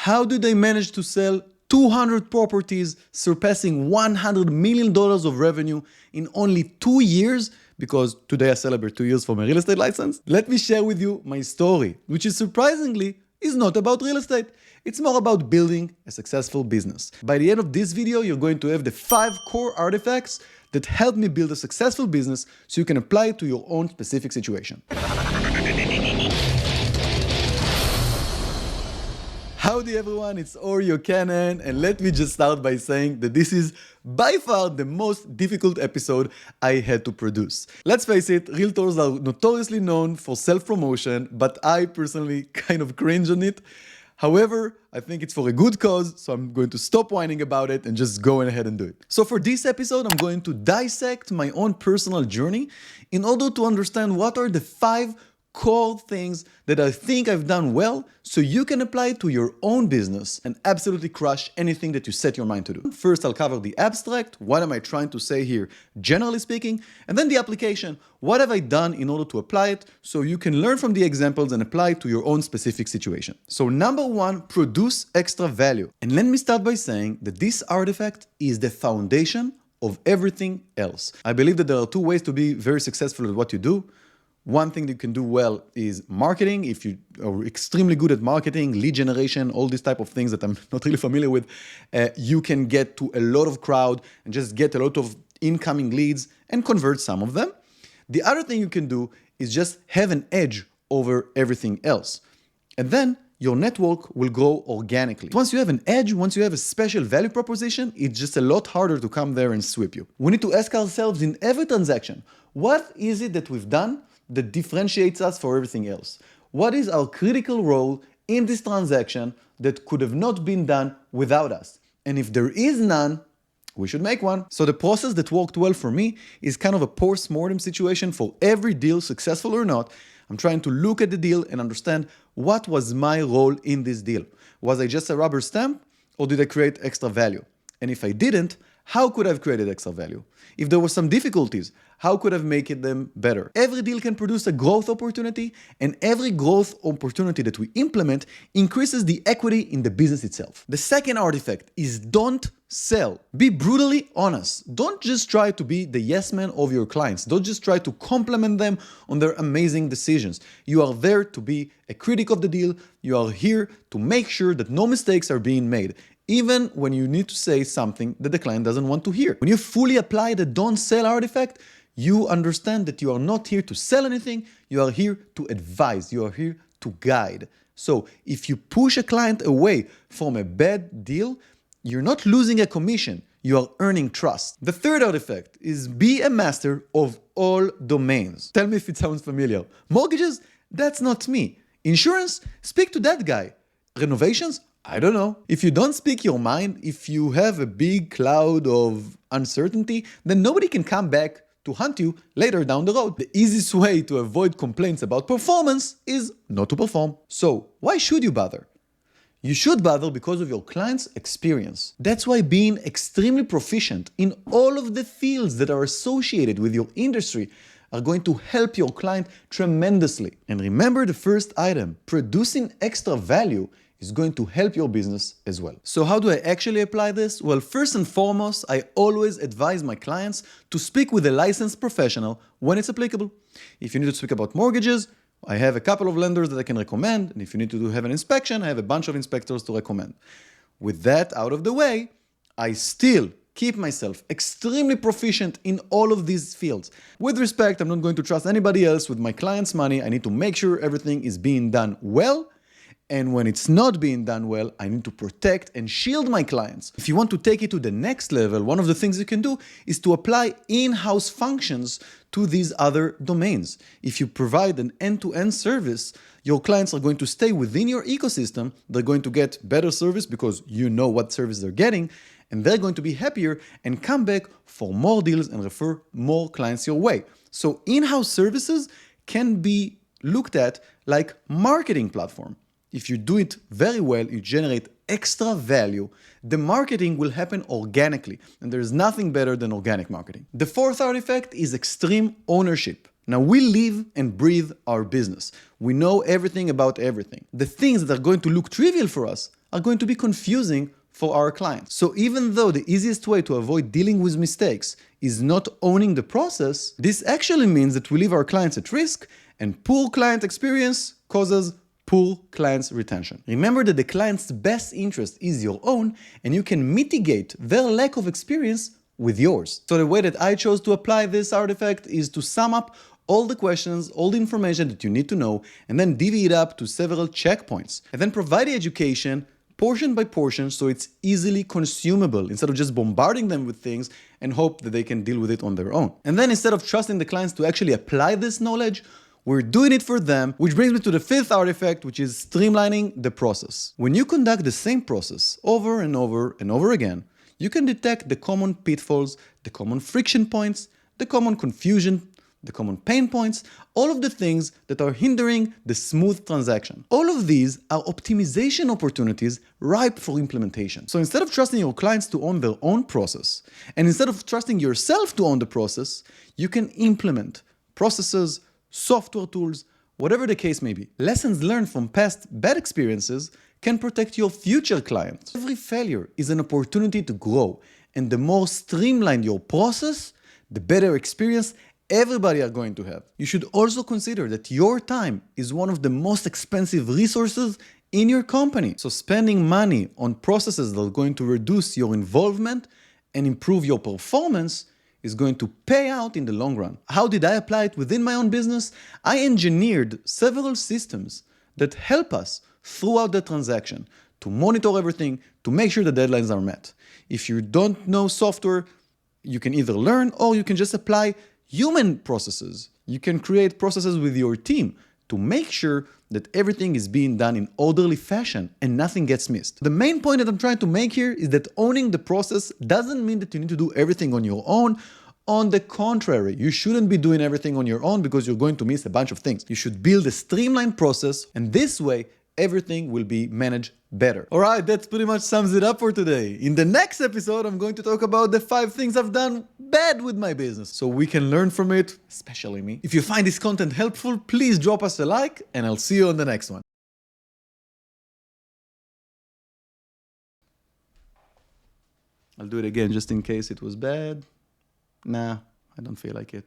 How did they manage to sell 200 properties, surpassing $100 million of revenue in only 2 years? Because today I celebrate 2 years for my real estate license. Let me share with you my story, which is surprisingly is not about real estate. It's more about building a successful business. By the end of this video, you're going to have the 5 core artifacts that helped me build a successful business so you can apply it to your own specific situation. Howdy everyone, it's Oreo Cannon, and let me just start by saying that this is by far the most difficult episode I had to produce. Let's face it, realtors are notoriously known for self-promotion, but I personally kind of cringe on it. However, I think it's for a good cause, so I'm going to stop whining about it and just go ahead and do it. So for this episode, I'm going to dissect my own personal journey in order to understand what are the 5 core things that I think I've done well so you can apply it to your own business and absolutely crush anything that you set your mind to do. First, I'll cover the abstract, what am I trying to say here, generally speaking, and then the application, what have I done in order to apply it so you can learn from the examples and apply it to your own specific situation. So number 1, produce extra value. And let me start by saying that this artifact is the foundation of everything else. I believe that there are 2 ways to be very successful at what you do. One thing that you can do well is marketing. If you are extremely good at marketing, lead generation, all these type of things that I'm not really familiar with, you can get to a lot of crowd and just get a lot of incoming leads and convert some of them. The other thing you can do is just have an edge over everything else. And then your network will grow organically. Once you have an edge, once you have a special value proposition, it's just a lot harder to come there and sweep you. We need to ask ourselves in every transaction, what is it that we've done that differentiates us for everything else? What is our critical role in this transaction that could have not been done without us? And if there is none, we should make one. So the process that worked well for me is kind of a post-mortem situation for every deal, successful or not. I'm trying to look at the deal and understand what was my role in this deal. Was I just a rubber stamp or did I create extra value? And if I didn't, how could I have created extra value? If there were some difficulties, how could I have made them better? Every deal can produce a growth opportunity, and every growth opportunity that we implement increases the equity in the business itself. The second artifact is don't sell. Be brutally honest. Don't just try to be the yes man of your clients. Don't just try to compliment them on their amazing decisions. You are there to be a critic of the deal. You are here to make sure that no mistakes are being made, even when you need to say something that the client doesn't want to hear. When you fully apply the don't sell artifact, you understand that you are not here to sell anything, you are here to advise, you are here to guide. So if you push a client away from a bad deal, you're not losing a commission, you are earning trust. The third artifact is be a master of all domains. Tell me if it sounds familiar. Mortgages? That's not me. Insurance? Speak to that guy. Renovations? I don't know. If you don't speak your mind, if you have a big cloud of uncertainty, then nobody can come back to hunt you later down the road. The easiest way to avoid complaints about performance is not to perform. So why should you bother? You should bother because of your client's experience. That's why being extremely proficient in all of the fields that are associated with your industry are going to help your client tremendously. And remember the first item, producing extra value is going to help your business as well. So how do I actually apply this? Well, first and foremost, I always advise my clients to speak with a licensed professional when it's applicable. If you need to speak about mortgages, I have a couple of lenders that I can recommend. And if you need to have an inspection, I have a bunch of inspectors to recommend. With that out of the way, I still keep myself extremely proficient in all of these fields. With respect, I'm not going to trust anybody else with my client's money. I need to make sure everything is being done well. And when it's not being done well, I need to protect and shield my clients. If you want to take it to the next level, one of the things you can do is to apply in-house functions to these other domains. If you provide an end-to-end service, your clients are going to stay within your ecosystem. They're going to get better service because you know what service they're getting, and they're going to be happier and come back for more deals and refer more clients your way. So in-house services can be looked at like marketing platform. If you do it very well, you generate extra value, the marketing will happen organically. And there's nothing better than organic marketing. The fourth artifact is extreme ownership. Now we live and breathe our business. We know everything about everything. The things that are going to look trivial for us are going to be confusing for our clients. So even though the easiest way to avoid dealing with mistakes is not owning the process, this actually means that we leave our clients at risk, and poor client experience causes poor client's retention. Remember that the client's best interest is your own, and you can mitigate their lack of experience with yours. So the way that I chose to apply this artifact is to sum up all the questions, all the information that you need to know, and then divvy it up to several checkpoints, and then provide the education portion by portion so it's easily consumable instead of just bombarding them with things and hope that they can deal with it on their own. And then instead of trusting the clients to actually apply this knowledge, we're doing it for them, which brings me to the fifth artifact, which is streamlining the process. When you conduct the same process over and over and over again, you can detect the common pitfalls, the common friction points, the common confusion, the common pain points, all of the things that are hindering the smooth transaction. All of these are optimization opportunities ripe for implementation. So instead of trusting your clients to own their own process, and instead of trusting yourself to own the process, you can implement processes, software tools, whatever the case may be. Lessons learned from past bad experiences can protect your future clients. Every failure is an opportunity to grow, and the more streamlined your process, the better experience everybody are going to have. You should also consider that your time is one of the most expensive resources in your company. So spending money on processes that are going to reduce your involvement and improve your performance is going to pay out in the long run. How did I apply it within my own business? I engineered several systems that help us throughout the transaction to monitor everything, to make sure the deadlines are met. If you don't know software, you can either learn or you can just apply human processes. You can create processes with your team to make sure that everything is being done in orderly fashion and nothing gets missed. The main point that I'm trying to make here is that owning the process doesn't mean that you need to do everything on your own. On the contrary, you shouldn't be doing everything on your own because you're going to miss a bunch of things. You should build a streamlined process, and this way, everything will be managed better. All right, that pretty much sums it up for today. In the next episode, I'm going to talk about the 5 things I've done bad with my business, so we can learn from it, especially me. If you find this content helpful, please drop us a like, and I'll see you on the next one. I'll do it again just in case it was bad. Nah, I don't feel like it.